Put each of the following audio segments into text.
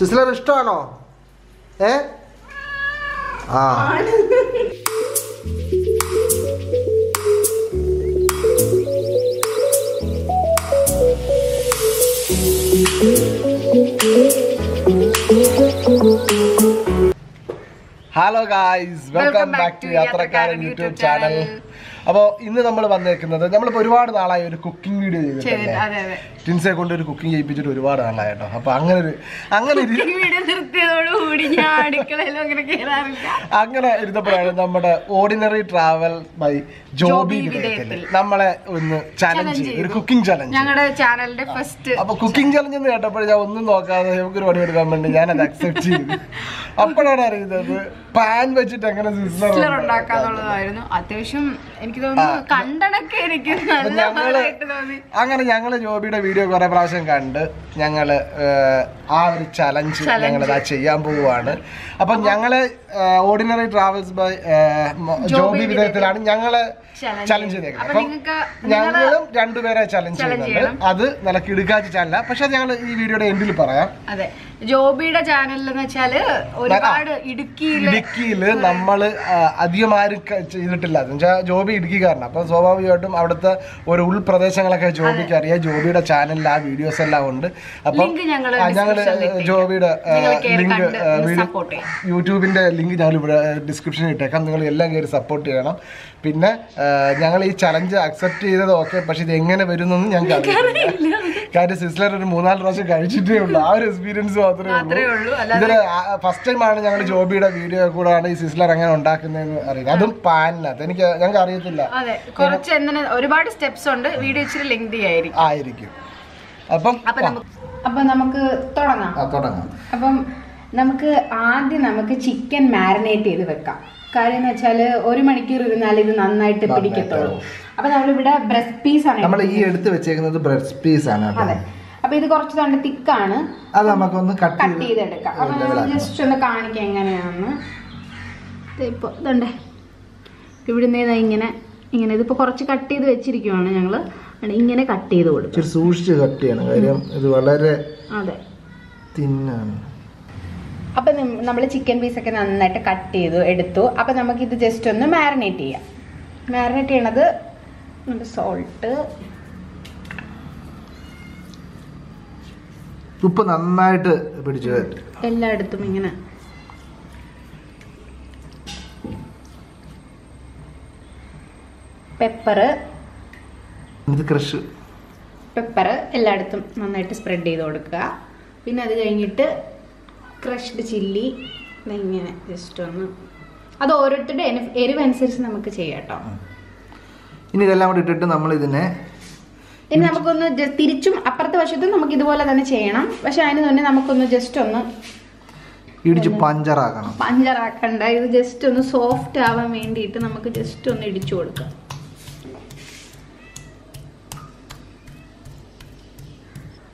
Sizzler ഇഷ്ടമാണോ? Hello guys, welcome back to യാത്രക്കാരൻ YouTube channel. അപ്പോൾ ഇന്ന് നമ്മൾ വന്നേക്കുന്നത്, നമ്മളിപ്പോൾ ഒരുപാട് നാളായി ഒരു കുക്കിംഗ് വീഡിയോ ചെയ്തിട്ടുണ്ട്. ടിൻസെ കൊണ്ട് ഒരു കുക്കിംഗ് ചെയ്യിപ്പിച്ചിട്ട് ഒരുപാട് നാളായി കേട്ടോ. അപ്പൊ അങ്ങനെ ഇരുന്നപ്പോഴാണ് നമ്മുടെ ഓർഡിനറി ട്രാവൽ ബൈ ജോബി വിധേയത്തിൽ നമ്മളെ ഒന്ന് ചലഞ്ച്, ഒരു കുക്കിംഗ് ചലഞ്ച്, ഞങ്ങളുടെ ചാനലിന്റെ ഫസ്റ്റ്. അപ്പൊ കുക്കിംഗ് ചലഞ്ച് എന്ന് കേട്ടപ്പോൾ ഞാൻ ഒന്നും നോക്കാതെ നമുക്കൊരു പണി എടുക്കാൻ വേണ്ടി ഞാനത് അക്സെപ്റ്റ് ചെയ്തു. അപ്പോഴാണ് അറിയുന്നത് പാൻ വെച്ചിട്ട് എങ്ങനെ സിസ്ലർ ഉണ്ടാക്കാന്നുള്ളതായിരുന്നു. അത്യാവശ്യം എനിക്ക് തോന്നുന്നു കണ്ടണൊക്കെ എനിക്ക് അങ്ങനെ ഞങ്ങള് ജോബിയുടെ വീഡിയോ കുറെ പ്രാവശ്യം കണ്ട് ഞങ്ങള് ആ ഒരു ചലഞ്ച് ഞങ്ങളിതാ ചെയ്യാൻ പോവുകയാണ്. അപ്പൊ ഞങ്ങള് ഓർഡിനറി ട്രാവൽസ് ബൈ ജോബി വിധേയത്തിലാണ് ഞങ്ങള് ചലഞ്ച് ചെയ്തേക്കുന്നത്. അപ്പം ഞങ്ങളും രണ്ടുപേരെ ചലഞ്ച് ചെയ്യുന്നുണ്ട്. അത് നിലക്ക് ഇടുക്കാച്ച ചാനല, പക്ഷെ ഞങ്ങൾ ഈ വീഡിയോയുടെ എൻഡിൽ പറയാം. അതെ, ജോബിയുടെ ചാനലിൽ എന്ന് വെച്ചാല് ഒരുപാട് ഇടുക്കിയില് നമ്മള് അധികം ആരും ചെയ്തിട്ടില്ല. ജോബി ഇടുക്കിക്കാരനാണ്. അപ്പൊ സ്വാഭാവികമായിട്ടും അവിടുത്തെ ഒരു ഉൾപ്രദേശങ്ങളൊക്കെ ജോബിക്ക് അറിയാം. ജോബിയുടെ ചാനലിൽ ആ വീഡിയോസ് എല്ലാം ഉണ്ട്. അപ്പം ഞങ്ങള് ജോബിയുടെ ലിങ്ക് യൂട്യൂബിന്റെ ലിങ്ക് ഞങ്ങൾ ഇവിടെ ഡിസ്ക്രിപ്ഷനിൽ ഇട്ടേക്കാം. നിങ്ങൾ എല്ലാം കയറി സപ്പോർട്ട് ചെയ്യണം. പിന്നെ ഞങ്ങൾ ഈ ചലഞ്ച് അക്സെപ്റ്റ് ചെയ്തത് ഓക്കെ, പക്ഷെ ഇത് എങ്ങനെ വരുന്നൊന്നും ഞങ്ങൾക്ക് അറിയില്ല. കാര്യം സിസ്ലർ ഒരു 4-5 പ്രാവശ്യം കഴിച്ചിട്ടേ ഉള്ളൂ. ആ ഒരു എക്സ്പീരിയൻസ് മാത്രമേ ഉള്ളൂ. ഇതില് ഫസ്റ്റ് ടൈമാണ് ഞങ്ങൾ ജോബിയുടെ വീഡിയോ കൂടാണ് ഈ സിസ്ലർ എങ്ങനെ ഉണ്ടാക്കുന്നതെന്ന് അറിയില്ല. അതും പാനിനകത്ത് ഞങ്ങൾക്ക് അറിയത്തില്ല. ഒരുപാട് സ്റ്റെപ്സ് ഉണ്ട്. വീഡിയോ ഇച്ചിരി ലെങ്തി ആയിരിക്കും. അപ്പം നമുക്ക് തുടങ്ങാം. അപ്പം നമുക്ക് ആദ്യം ചിക്കൻ മാരിനേറ്റ് ചെയ്ത് വെക്കാം. കാര്യം എന്ന് വെച്ചാല് 1 മണിക്കൂർ ഇരുന്നാൽ ഇത് നന്നായിട്ട് പിടിക്കത്തുള്ളൂ. അപ്പൊ നമ്മളിവിടെ ബ്രസ്റ്റ് പീസ് ആണ് നമ്മൾ ഈ എടുത്ത് വെച്ചേക്കുന്നത്. ബ്രസ്റ്റ് പീസ് ആണ്. അതെ, അപ്പൊ ഇത് കുറച്ച് നല്ല തിക്കാണ്. അത് നമുക്കൊന്ന് കട്ട് ചെയ്തെടുക്കാം. അപ്പൊ ജസ്റ്റ് ഒന്ന് കാണിക്കാം എങ്ങനെയാണെന്ന്. ഇപ്പൊ ഇതുണ്ടേ, ഇവിടുന്ന് ഇങ്ങനെ ഇതിപ്പോ കുറച്ച് കട്ട് ചെയ്ത് വെച്ചിരിക്കുവാണ്. ഞങ്ങള് ഇങ്ങനെ കട്ട് ചെയ്ത് കൊടുക്കും. സൂക്ഷിച്ച് കട്ട് ചെയ്യണം, കാര്യം ഇത് വളരെ അതെ തിന്നാണ്. അപ്പൊ നമ്മൾ ചിക്കൻ പീസൊക്കെ നന്നായിട്ട് കട്ട് ചെയ്തു എടുത്തു. അപ്പൊ നമുക്കിത് ജസ്റ്റ് ഒന്ന് മാരിനേറ്റ് ചെയ്യാം. മാരിനേറ്റ് ചെയ്യണത് സോൾട്ട്, ഉപ്പ് നന്നായിട്ട് പിടിച്ചു എല്ലായിടത്തും ഇങ്ങനെ. പെപ്പറ് എല്ലായിടത്തും നന്നായിട്ട് സ്പ്രെഡ് ചെയ്ത് കൊടുക്കുക. പിന്നെ അത് കഴിഞ്ഞിട്ട് ക്രഷ്ഡ് ചില്ലി ഇങ്ങനെ ജസ്റ്റ് ഒന്ന്, അത് ഓരോരുത്തരുടെ എരിവനുസരിച്ച് നമുക്ക് ചെയ്യാം കേട്ടോ. ഇനി ഇതെല്ലാം കൂടി ഇട്ടിട്ട് നമ്മൾ ഇനി നമുക്കൊന്ന് തിരിച്ചും അപ്പുറത്തെ വശത്തും നമുക്ക് ഇതുപോലെ തന്നെ ചെയ്യണം. പക്ഷെ അതിന് തന്നെ നമുക്കൊന്ന് ജസ്റ്റ് ഒന്ന് ഇടിച്ച് പഞ്ചറാക്കണ്ട. ഇത് ജസ്റ്റ് ഒന്ന് സോഫ്റ്റ് ആവാൻ വേണ്ടിയിട്ട് നമുക്ക് ജസ്റ്റ് ഒന്ന് ഇടിച്ചു കൊടുക്കാം.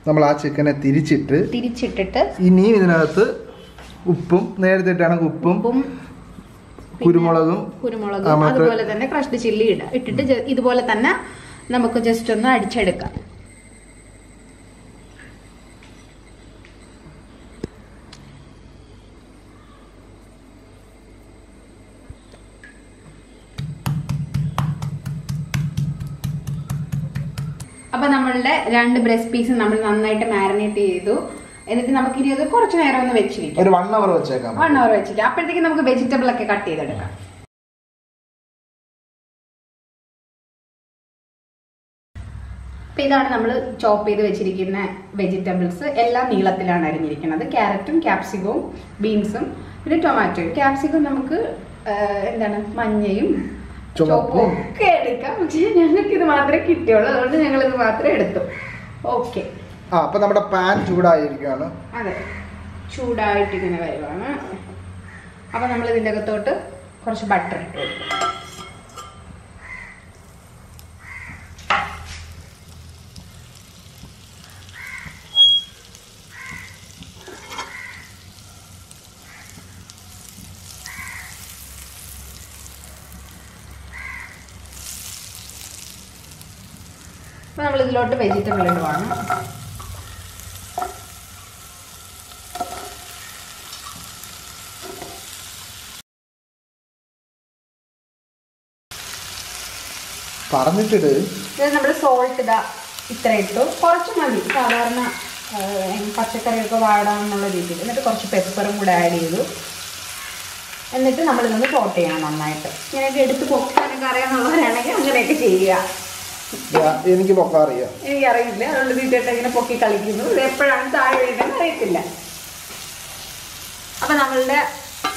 നമ്മൾ ആ ചിക്കനെ തിരിച്ചിട്ടിട്ട് ഇനി ഇതിനകത്ത് ഉപ്പും നേരത്തെ ഇട്ടാണെങ്കിൽ ഉപ്പും കുരുമുളകും അതുപോലെ തന്നെ ക്രഷ്ഡ് ചില്ലി ഇട്ടിട്ട് ഇതുപോലെ തന്നെ നമുക്ക് ജസ്റ്റ് ഒന്ന് അടിച്ചെടുക്കാം. അപ്പൊ നമ്മളുടെ 2 ബ്രസ്റ്റ് പീസ് നമ്മൾ നന്നായിട്ട് മാരിനേറ്റ് ചെയ്തു. എന്നിട്ട് നമുക്ക് ഇനി അത് കുറച്ച് നേരം ഒന്ന് വെച്ചിരിക്കാം. ഒരു 1 hour വെച്ചേക്കാം. 1 hour വെച്ചിട്ട് അപ്പോഴത്തേക്ക് നമുക്ക് വെജിറ്റബിൾ ഒക്കെ കട്ട് ചെയ്തെടുക്കാം. അപ്പൊ ഇതാണ് നമ്മൾ ചോപ്പ് ചെയ്ത് വെച്ചിരിക്കുന്ന വെജിറ്റബിൾസ്. എല്ലാം നീളത്തിലാണ് അരിഞ്ഞിരിക്കുന്നത്. ക്യാരറ്റും ക്യാപ്സിക്കവും ബീൻസും പിന്നെ ടൊമാറ്റോയും. ക്യാപ്സിക്കം നമുക്ക് മഞ്ഞയും ചുവപ്പും ഒക്കെ എടുക്കാം. പക്ഷെ ഞങ്ങൾക്ക് ഇത് മാത്രമേ കിട്ടിയുള്ളൂ, അതുകൊണ്ട് ഞങ്ങൾ ഇത് മാത്രമേ എടുത്തു. ഓക്കെ, അപ്പൊ നമ്മുടെ പാൻ ചൂടായിരിക്കുകയാണ്. അതെ, ചൂടായിട്ട് ഇങ്ങനെ വരുവാണ്. അപ്പൊ നമ്മൾ ഇതിന്റെ അകത്തോട്ട് കുറച്ച് ബട്ടർ ഇട്ട് കൊടുക്കും. അപ്പൊ നമ്മൾ ഇതിലോട്ട് വെജിറ്റബിൾ ഇടുവാണ്. പറഞ്ഞിട്ട് നമ്മൾ സോൾട്ട് ഇതാ ഇത്ര ഇട്ടു, കുറച്ച് മതി സാധാരണ പച്ചക്കറിയൊക്കെ വാടാന്നുള്ള രീതിയിൽ. എന്നിട്ട് കുറച്ച് പെപ്പറും കൂടെ ആഡ് ചെയ്തു. എന്നിട്ട് നമ്മളിതൊന്ന് സോട്ട് ചെയ്യണം നന്നായിട്ട്. ഇങ്ങനെയൊക്കെ എടുത്ത് പൊക്കാനൊക്കെ അറിയാമെന്നുള്ളവരാണെങ്കിൽ അങ്ങനെയൊക്കെ ചെയ്യുക. എനിക്ക് പൊക്കാൻ അറിയാം, എനിക്കറിയില്ല, അതുകൊണ്ട് വീട്ടിട്ട് ഇങ്ങനെ പൊക്കി കളിക്കുന്നു. ഇത് എപ്പോഴാണ് താഴെ വീഴുന്നത് അറിയത്തില്ല. അപ്പം നമ്മളുടെ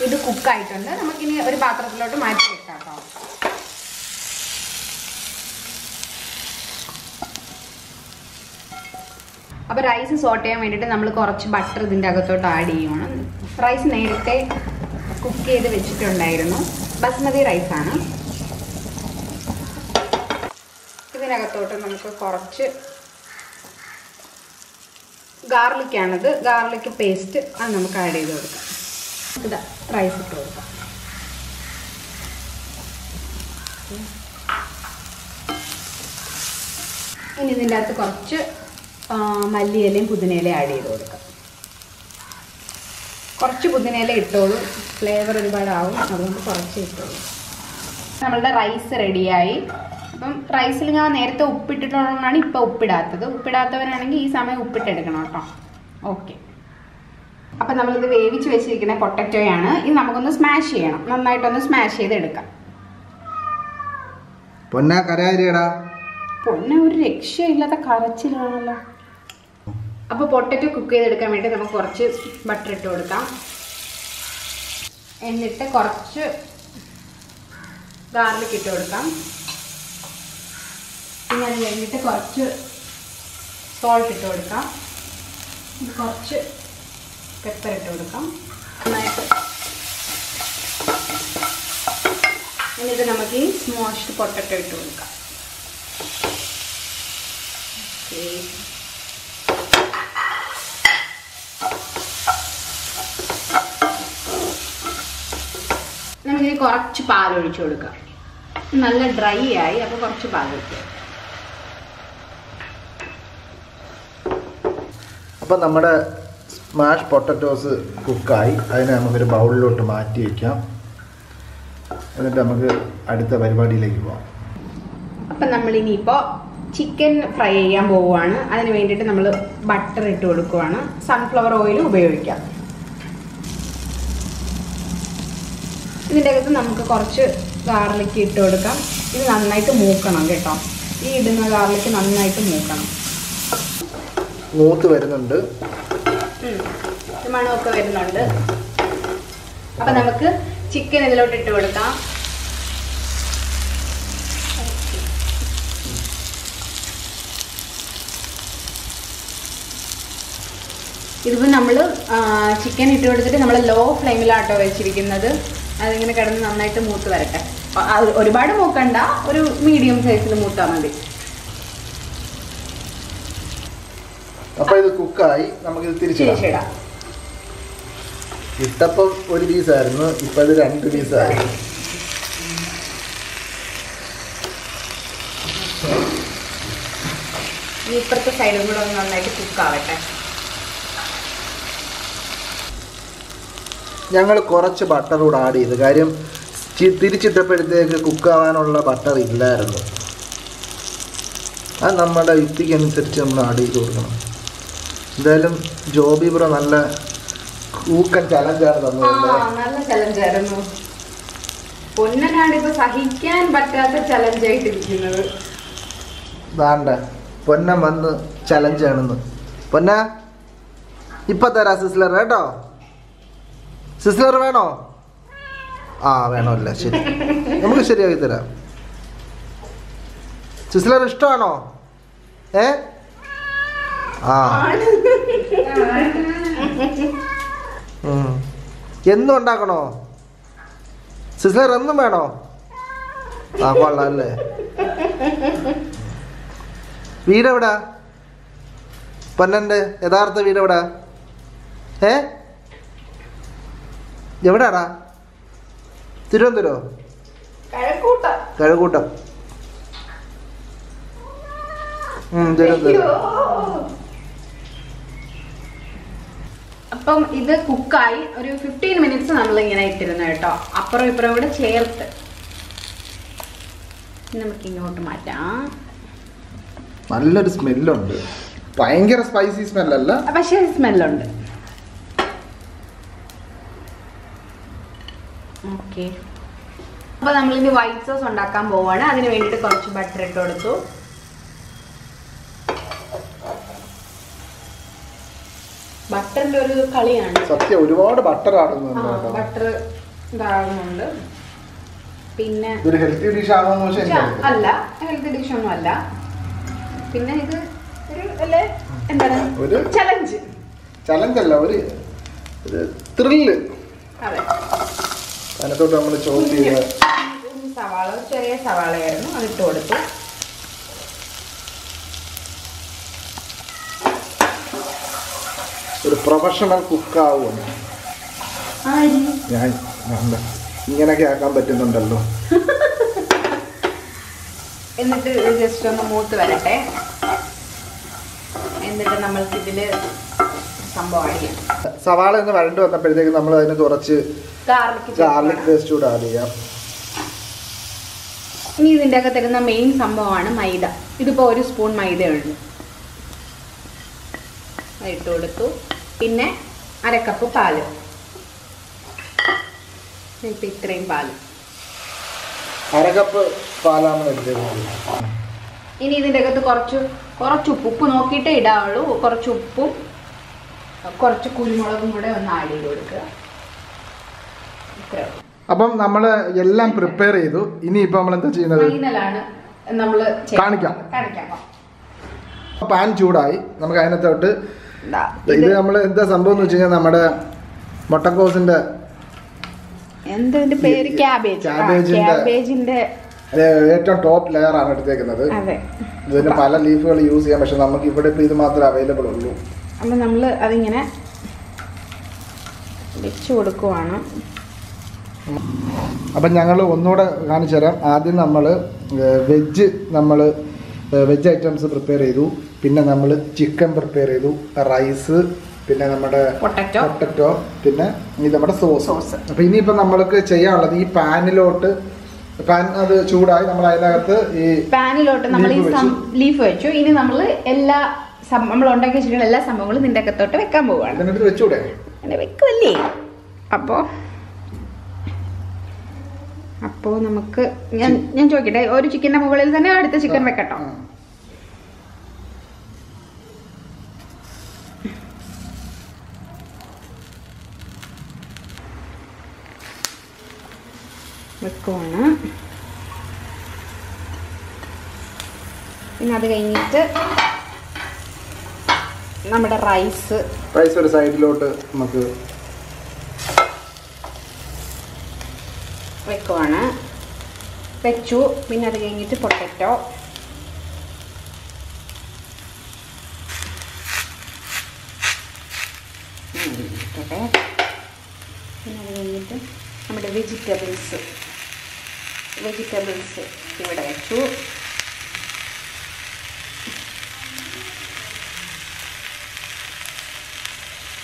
ഇത് കുക്കായിട്ടുണ്ട്. നമുക്കിനി ഒരു പാത്രത്തിലോട്ട് മാറ്റി വെക്കാം കേട്ടോ. അപ്പോൾ റൈസ് സോട്ട് ചെയ്യാൻ വേണ്ടിയിട്ട് നമ്മൾ കുറച്ച് ബട്ടർ ഇതിൻ്റെ അകത്തോട്ട് ആഡ് ചെയ്യണം. റൈസ് നേരത്തെ കുക്ക് ചെയ്ത് വെച്ചിട്ടുണ്ടായിരുന്നു, ബസ്മതി റൈസാണ്. ഇതിനകത്തോട്ട് നമുക്ക് കുറച്ച് ഗാർലിക്കാണിത്, ഗാർലിക് പേസ്റ്റ് അത് നമുക്ക് ആഡ് ചെയ്ത് കൊടുക്കാം. ഇതാ റൈസ് ഇട്ട് കൊടുക്കാം. ഇനി ഇതിൻ്റെ അകത്ത് കുറച്ച് മല്ലിയിലയും പുതിനയിലയും ആഡ് ചെയ്ത് കൊടുക്കാം. കുറച്ച് പുതിനയില ഇട്ടോളൂ, ഫ്ലേവർ ഒരുപാടാവും, അതുകൊണ്ട് കുറച്ച് ഇട്ടോളൂ. നമ്മളുടെ റൈസ് റെഡിയായി. അപ്പം റൈസിൽ ഞാൻ നേരത്തെ ഉപ്പിട്ടിട്ടുള്ളതുകൊണ്ടാണ് ഇപ്പോൾ ഉപ്പിടാത്തത്. ഉപ്പിടാത്തവരാണെങ്കിൽ ഈ സമയം ഉപ്പിട്ടെടുക്കണം കേട്ടോ. ഓക്കെ, അപ്പം നമ്മളിത് വേവിച്ച് വെച്ചിരിക്കുന്ന പൊട്ടറ്റോയാണ്. ഇത് നമുക്കൊന്ന് സ്മാഷ് ചെയ്യണം, നന്നായിട്ടൊന്ന് സ്മാഷ് ചെയ്തെടുക്കാം. പൊന്നെ ഒരു രക്ഷയില്ലാത്ത കരച്ചിലാണല്ലോ. അപ്പോൾ പൊട്ടറ്റോ കുക്ക് ചെയ്തെടുക്കാൻ വേണ്ടി നമുക്ക് കുറച്ച് ബട്ടർ ഇട്ട് കൊടുക്കാം. എന്നിട്ട് കുറച്ച് ഗാർലിക് ഇട്ട് കൊടുക്കാം. പിന്നെ അത് കഴിഞ്ഞിട്ട് കുറച്ച് സോൾട്ട് ഇട്ട് കൊടുക്കാം. കുറച്ച് പെപ്പർ ഇട്ട് കൊടുക്കാം നന്നായിട്ട്. എന്നിട്ട് നമുക്ക് ഈ സ്മോഷ്ഡ് പൊട്ടറ്റോ ഇട്ട് കൊടുക്കാം. ഓക്കെ, നമുക്കിനി കുറച്ച് പാലൊഴിച്ചു കൊടുക്കാം. നല്ല ഡ്രൈ ആയി, അപ്പോൾ കുറച്ച് പാലൊഴിക്കുക. അപ്പം നമ്മുടെ സ്മാഷ് പൊട്ടറ്റോസ് കുക്കായി. അതിനെ നമുക്കൊരു ബൗളിലോട്ട് മാറ്റി വയ്ക്കാം. എന്നിട്ട് നമുക്ക് അടുത്ത പരിപാടിയിലേക്ക് പോകാം. അപ്പം നമ്മളിനിയിപ്പോൾ ചിക്കൻ ഫ്രൈ ചെയ്യാൻ പോവുകയാണ്. അതിന് വേണ്ടിയിട്ട് നമ്മൾ ബട്ടർ ഇട്ട് കൊടുക്കുവാണ്. സൺഫ്ലവർ ഓയിൽ ഉപയോഗിക്കാം. ഇതിൻ്റെ അകത്ത് നമുക്ക് കുറച്ച് ഗാർലിക് ഇട്ട് കൊടുക്കാം. ഇത് നന്നായിട്ട് മൂക്കണം കേട്ടോ. ഈ ഇടുന്ന ഗാർലിക് നന്നായിട്ട് മൂക്കണം. മൂത്ത് വരുന്നുണ്ട്, മണമൊക്കെ വരുന്നുണ്ട്. അപ്പം നമുക്ക് ചിക്കൻ ഇതിലോട്ട് ഇട്ട് കൊടുക്കാം. ഇതിപ്പോൾ നമ്മൾ ചിക്കൻ ഇട്ട് കൊടുത്തിട്ട് നമ്മൾ ലോ ഫ്ലെയിമിലാട്ടോ വെച്ചിരിക്കുന്നത്. അതിങ്ങനെ കിടന്ന് നന്നായിട്ട് മൂത്ത് വരട്ടെ. ഒരുപാട് മൂക്കണ്ട, ഒരു മീഡിയം സൈസിൽ മൂത്താൽ മതി. അപ്പോൾ ഇത് കുക്കായി, നമുക്കിത് തിരിച്ചിടാം. ഇട്ടപ്പം ഒരു പീസായിരുന്നു, ഇപ്പം ഇത് 2 പീസായി. ഇപ്പുറത്തെ സൈഡും കൂടെ ഒന്ന് നന്നായിട്ട് കുക്കാവട്ടെ. ഞങ്ങൾ കുറച്ച് ബട്ടർ കൂടെ ആഡ് ചെയ്തു. കാര്യം തിരിച്ചിട്ടപ്പോഴത്തേക്ക് കുക്കാവാനുള്ള ബട്ടർ ഇല്ലായിരുന്നു. അത് നമ്മുടെ യുക്തിക്ക് അനുസരിച്ച് നമ്മൾ ആഡ് ചെയ്ത് കൊടുക്കണം. എന്തായാലും ജോബി ബ്രോ നല്ല കൂക്കൻ ചലഞ്ചാണ് തന്നത്. നല്ല ചലഞ്ചായിരുന്നു. പൊന്നനാണ് ഇപ്പൊ സഹിക്കാൻ പറ്റാത്ത ചലഞ്ചായിട്ടിരിക്കുന്നത്. വേണ്ട, പൊന്ന വന്ന് ചലഞ്ചാണെന്ന്. പൊന്ന ഇപ്പൊ തരാ സിസ്ലർ കേട്ടോ. സിസ്ലർ വേണോ? ആ വേണമല്ല, ശരി, നമുക്ക് ശരിയാക്കി തരാം. സിസ്ലർ ഇഷ്ടമാണോ? ആ എന്നും ഉണ്ടാക്കണോ? സിസ്ലർ എന്നും വേണോ? ആ കൊള്ളാം അല്ലേ. വീടെവിടാ? പൊന്നൻ്റെ യഥാർത്ഥ വീടെവിടാ? എവിടാടാ? തിരുവനന്തപുരം? കഴക്കൂട്ടം. തിരുവനന്തപുരം. അപ്പം ഇത് കുക്കായി ഒരു 15 മിനിറ്റ്സ് നമ്മൾ ഇങ്ങനെ ഇട്ടിരുന്നു കേട്ടോ. അപ്പുറം ഇപ്പുറം കൂടെ ചേർത്ത്. നമുക്ക് ഇങ്ങോട്ട് മാറ്റാം. നല്ലൊരു സ്മെല്ലുണ്ട്. ഭയങ്കര സ്പൈസി സ്മെല്ലല്ല, പക്ഷേ സ്മെല്ലുണ്ട്. ഓക്കെ, അപ്പോൾ നമ്മളിനി വൈറ്റ് സോസ് ഉണ്ടാക്കാൻ പോവാണ്. അതിന് വേണ്ടിയിട്ട് കുറച്ച് ബട്ടർ ഇട്ട് കൊടുത്തു. ബട്ടറിന്റെ ഒരു കളിയാണ് സത്യം. ഒരുപാട് ബട്ടർ ബട്ടർ ഇതാകുന്നുണ്ട്. പിന്നെ ഒരു ഹെൽത്തി ഡിഷ് ആണോ? അല്ല, ഹെൽത്തി ഡിഷ് ഒന്നും അല്ല. പിന്നെ ഇത് ഒരു അല്ലേ എന്താണ്, ഒരു ചലഞ്ച് അല്ല, ഒരു ത്രില്ല്. അതെ, അതിനകത്തോട്ട് നമ്മൾ ചോപ്പ് ചെയ്ത സവാള, ചെറിയ സവാളയായിരുന്നു, അതിട്ട് കൊടുത്തു. ഒരു പ്രൊഫഷണൽ കുക്കാവുന്നു ഞാൻ. ഇങ്ങനെയൊക്കെ ആക്കാൻ പറ്റുന്നുണ്ടല്ലോ. എന്നിട്ട് ജസ്റ്റ് ഒന്ന് മൂത്ത് വരട്ടെ. എന്നിട്ട് നമ്മൾക്ക് ഇതില് സംഭവം ആഡ് ചെയ്യാം. സവാള ഒന്ന് വഴണ്ട് വന്നപ്പോഴത്തേക്ക് നമ്മൾ അതിന് കുറച്ച് ഗാർലിക് പേസ്റ്റ് കൂടെ ആഡ് ചെയ്യാം. ഇനി ഇതിൻ്റെ അകത്ത് തരുന്ന മെയിൻ സംഭവമാണ് മൈദ. ഇതിപ്പോൾ 1 സ്പൂൺ മൈദയുണ്ട്, ഇട്ട് കൊടുത്തു. പിന്നെ 1/2 കപ്പ് പാല്. ഇപ്പം ഇത്രയും പാല്, 1/2 കപ്പ് പാലാണ് എടുത്തത്. ഇനി ഇതിൻ്റെ അകത്ത് കുറച്ച് ഉപ്പ് നോക്കിയിട്ടേ ഇടാവുള്ളൂ. കുറച്ച് ഉപ്പും കുറച്ച് കുരുമുളകും കൂടെ ഒന്ന് ആഡ് ചെയ്ത് കൊടുക്കുക. അപ്പം നമ്മൾ എല്ലാം പ്രിപ്പയർ ചെയ്തു. ഇനിയിപ്പോൾ നമ്മൾ എന്താ ചെയ്യുന്നത്? കാണിക്കാം. പാൻ ചൂടായി. നമുക്ക് അതിനകത്തോട്ട് ഇത് നമ്മൾ എന്താ സംഭവം എന്ന് വെച്ച് കഴിഞ്ഞാൽ നമ്മുടെ മുട്ടക്കോസിന്റെ പേര് ക്യാബേജിന്റെ ഏറ്റവും ടോപ്പ് ലെയർ ആണ് എടുത്തേക്കുന്നത്. ഇതിന് പല ലീഫുകൾ യൂസ് ചെയ്യാം, പക്ഷെ നമുക്ക് ഇവിടെ ഇപ്പൊ ഇത് മാത്രമേ അവൈലബിൾ ഉള്ളൂ. അപ്പൊ നമ്മള് അതിങ്ങനെ വെച്ച് കൊടുക്കുവാണ്. അപ്പം ഞങ്ങൾ ഒന്നുകൂടെ കാണിച്ചു തരാം. ആദ്യം നമ്മൾ വെജ് ഐറ്റംസ് പ്രിപ്പയർ ചെയ്തു. പിന്നെ നമ്മൾ ചിക്കൻ പ്രിപ്പയർ ചെയ്തു, റൈസ്, പിന്നെ നമ്മുടെ പൊട്ടറ്റോ, പിന്നെ നമ്മുടെ സോസ്. അപ്പം ഇനിയിപ്പം നമ്മൾക്ക് ചെയ്യാനുള്ളത് ഈ പാൻ അത് ചൂടായി. നമ്മൾ അതിനകത്ത് ഈ പാനിലോട്ട് നമ്മൾ ഈ ലീഫ് വെച്ചു. ഇനി നമ്മൾ നമ്മൾ ഉണ്ടാക്കി വെച്ചിട്ടുള്ള എല്ലാ സംഭവങ്ങളും ഇതിൻ്റെ അകത്തോട്ട് വെക്കാൻ പോവുകയാണ്. ഇതിനകത്ത് വെച്ചൂടെ? വെക്കുമല്ലേ? അപ്പോൾ നമുക്ക് ഞാൻ ചോദിക്കട്ടെ, ഒരു ചിക്കൻ്റെ മുകളിൽ തന്നെ അടുത്ത ചിക്കൻ വെക്കട്ടോ? വെക്കുവാണ്. പിന്നെ അത് കഴിഞ്ഞിട്ട് നമ്മുടെ റൈസ് ഒരു സൈഡിലോട്ട് നമുക്ക് വെക്കുവാണ്. വെച്ചു. പിന്നെ അത് കഴിഞ്ഞിട്ട് പൊട്ടറ്റോ, പിന്നെ അത് കഴിഞ്ഞിട്ട് നമ്മുടെ വെജിറ്റബിൾസ് ഇവിടെ വെച്ചു.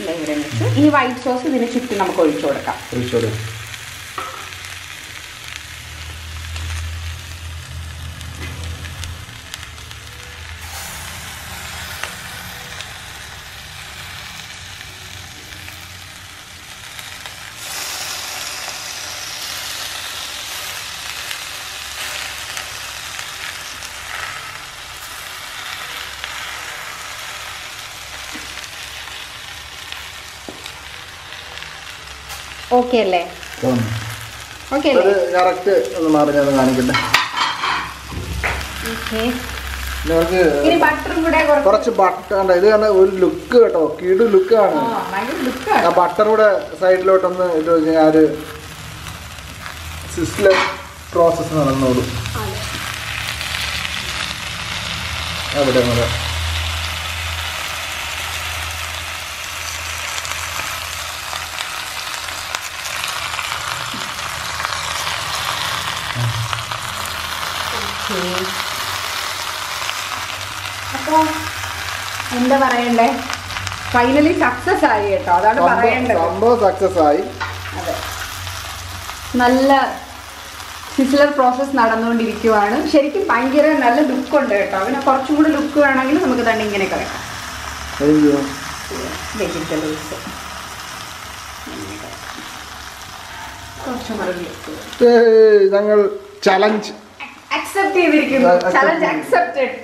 ഇവിടെ വെച്ചു. ഈ വൈറ്റ് സോസ് ഇതിന് ചുറ്റും നമുക്ക് ഒഴിച്ചു കൊടുക്കാം. ഓക്കെ അല്ലേ? ഓക്കെ അല്ലേ? കറക്റ്റ് ഒന്ന് മാറി ഞാൻ കാണിക്കട്ടെ. കുറച്ച് ബട്ടർ ഇത് തന്നെ ഒരു ലുക്ക് കേട്ടോ, കിടു ലുക്കാണ്. ആ ബട്ടർ കൂടെ സൈഡിലോട്ടൊന്ന് ഇട്ട് കഴിഞ്ഞാൽ ഒരു സിസ്ലർ പ്രോസസ് നടന്നോളൂ. അവിടെ അപ്പൊ എന്താ പറയണ്ടേ, ഫൈനലി സക്സസ് ആയി കേട്ടോ, അതാണ് പറയേണ്ടത്. സംഭവം സക്സസ് ആയി. അതെ, നല്ല സിസ്ലർ പ്രോസസ് നടന്നുകൊണ്ടിരിക്കുവാണ്. ശരിക്കും ഭയങ്കര നല്ല ലുക്ക് ഉണ്ട് കേട്ടോ. പിന്നെ കുറച്ചും കൂടി ലുക്ക് വേണമെങ്കിൽ നമുക്ക് തന്നെ ഇങ്ങനെയൊക്കെ വെക്കാം. വെജിറ്റബിൾസ് കുറച്ചും കൂടി ലുക്ക്. ഞങ്ങൾ ചലഞ്ച് അക്സെപ്റ്റ് ചെയ്തിരിക്കുന്നു. Challenge accepted.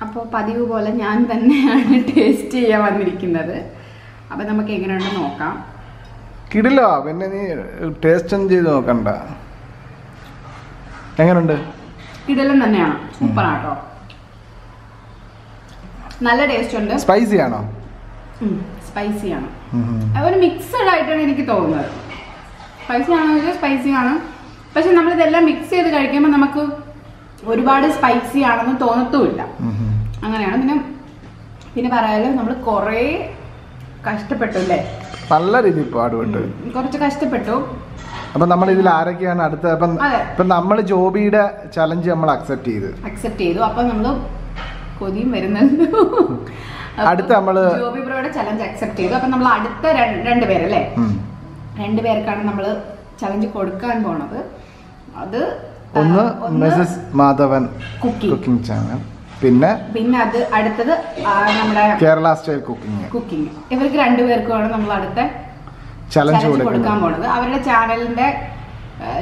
അപ്പോൾ പതിവ് പോലെ ഞാൻ തന്നെയാണ് ടേസ്റ്റ് ചെയ്യാൻ വന്നിരിക്കുന്നത്. അപ്പം നമുക്ക് എങ്ങനെയുണ്ട് നോക്കാം. കിടിലോ? പിന്നെ നീ ടേസ്റ്റ് ഒന്നും ചെയ്ത് നോക്കണ്ട. എങ്ങനെയുണ്ട്? കിടിലം തന്നെയാണ്. സൂപ്പറാട്ടോ. നല്ല ടേസ്റ്റ് ഉണ്ട്. സ്പൈസി ആണോ? സ്പൈസി ആണ്. ഒരു മിക്സഡ് ആയിട്ടാണ് എനിക്ക് തോന്നുന്നത്. സ്പൈസി ആണോ ചോദിച്ചാൽ സ്പൈസി ആണ്. പക്ഷെ നമ്മളിതെല്ലാം മിക്സ് ചെയ്ത് കഴിക്കുമ്പോൾ നമുക്ക് ഒരുപാട് സ്പൈസി ആണെന്ന് തോന്നത്തുമില്ല. അങ്ങനെയാണ്. പിന്നെ പറയാലോ നമ്മൾ കുറേ കഷ്ടപ്പെട്ടു അല്ലേ? നല്ല രീതിയിൽ പാടുപെട്ടു. കുറച്ച് കഷ്ടപ്പെട്ടു. അപ്പൊ നമ്മൾ ഇതിൽ ആരൊക്കെയാണ് അടുത്ത? ഇപ്പൊ നമ്മൾ ജോബിയുടെ ചലഞ്ച് നമ്മൾ അക്സെപ്റ്റ് ചെയ്തു. അപ്പൊ നമ്മള് കൊതിയും വരുന്നുണ്ട്. അടുത്ത നമ്മള് ജോബി ബ്രോയുടെ ചലഞ്ച് അക്സെപ്റ്റ് ചെയ്തു. അപ്പൊ നമ്മൾ അടുത്ത രണ്ടുപേരല്ലേ, രണ്ടുപേർക്കാണ് നമ്മള് ചലഞ്ച് കൊടുക്കാൻ പോണത്. അത് ഒന്ന് mrs.Madhavan കുക്കിംഗ് ചാനൽ, പിന്നെ അത് അടുത്തത് നമ്മുടെ കേരള സ്റ്റൈൽ കുക്കിംഗ്. ഇവർക്ക് രണ്ടുപേർക്കുമാണ് നമ്മൾ അടുത്ത ചലഞ്ച് കൊടുക്കാൻ പോണത്. അവരുടെ ചാനലിന്റെ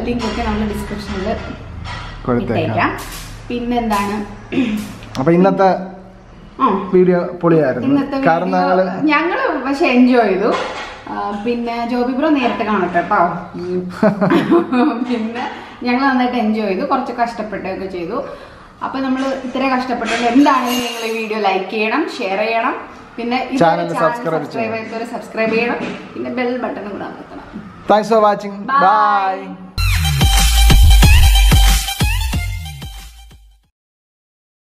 ലിങ്ക് ഒക്കെ നമ്മൾ ഡിസ്ക്രിപ്ഷനിൽ കൊടുത്തേക്കാം. പിന്നെന്താണ്, അപ്പൊ ഇന്നത്തെ വീഡിയോ പൊളിയായിരുന്നു. കാരണം ഞങ്ങള് പക്ഷെ എൻജോയ് ചെയ്തു. പിന്നെ ജോബി ബ്രോ നേരത്തെ കാണട്ടെ കേട്ടോ. പിന്നെ ഞങ്ങൾ നന്നായിട്ട് എൻജോയ് ചെയ്തു. കുറച്ച് കഷ്ടപ്പെട്ടൊക്കെ ചെയ്തു. അപ്പൊ നമ്മൾ ഇത്ര കഷ്ടപ്പെട്ടത് എന്താണെങ്കിലും നിങ്ങൾ ഈ വീഡിയോ ലൈക്ക് ചെയ്യണം, ഷെയർ ചെയ്യണം, പിന്നെ ചാനൽ സബ്സ്ക്രൈബ് ചെയ്യണം, പിന്നെ ബെൽ ബട്ടൺ കൂടെ അമർത്തണം. Thanks for watching. ബൈ.